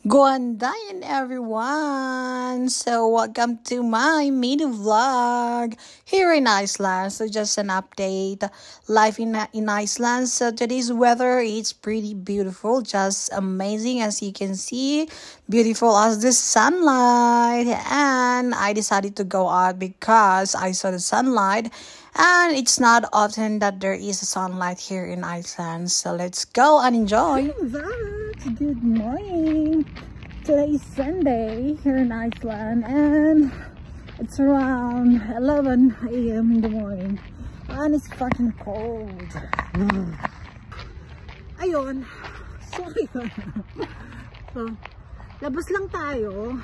Guandayan everyone! So welcome to my mini vlog here in Iceland. So just an update, life in Iceland. So today's weather is pretty beautiful, just amazing as you can see, beautiful as the sunlight. And I decided to go out because I saw the sunlight. And it's not often that there is a sunlight here in Iceland. So let's go and enjoy. Good morning. Today is Sunday here in Iceland and it's around 11 a.m. in the morning and it's fucking cold. Ayun. So, so labas lang tayo.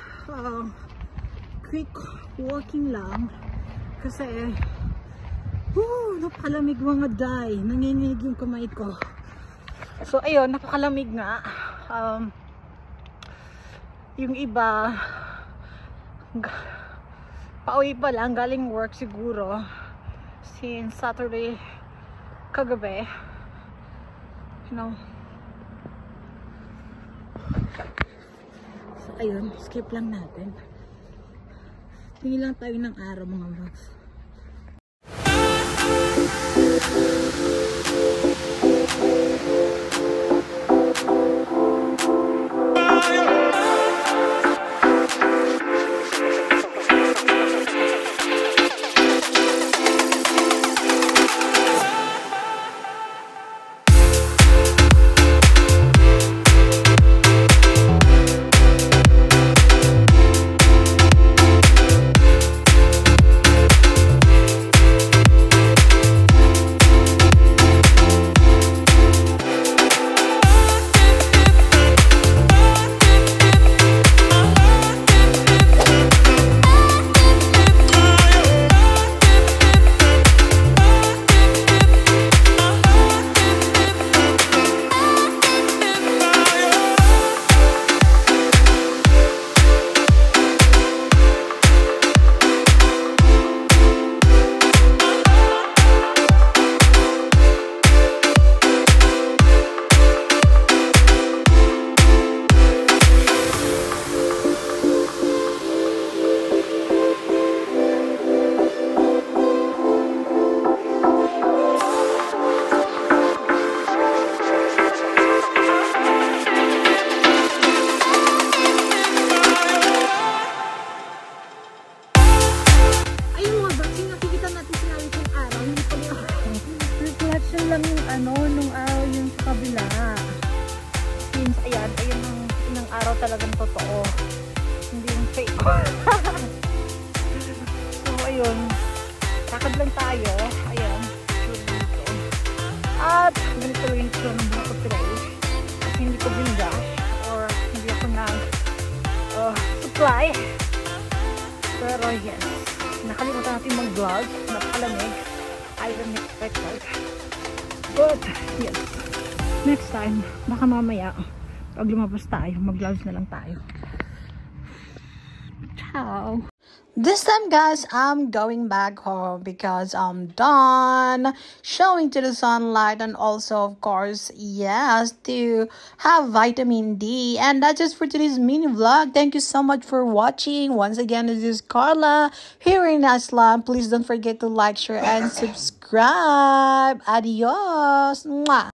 Quick walking lang kasi napakalamig mga day. Nanginginig yung kamay ko. So ayun, napakalamig nga. Yung iba pauwi pa lang, galing work siguro since Saturday kagabi, so ayun, skip lang natin. Tingin lang tayo ng araw mga vlogs. Lang yung nung araw yung sa kabila. Since ayan ang araw talagang totoo. Hindi yung fake. So ayun, lakad lang tayo. Ayan, dito. At ganito lang yung ito ng buko today. Kasi hindi ko bindash or hindi ako supply. Pero yes, nakalimutan natin mag-vlog. Napakalamig. I don't expect that. But yes, next time, baka mamaya pag lumabas tayo, mag-vlogs na lang tayo. Ciao! This time guys, I'm going back home because I'm done showing to the sunlight and also of course, yes, to have vitamin D. And that's just for today's mini vlog. Thank you so much for watching. Once again, this is Carla here in Iceland. Please don't forget to like, share, and subscribe. Adios! Mwah!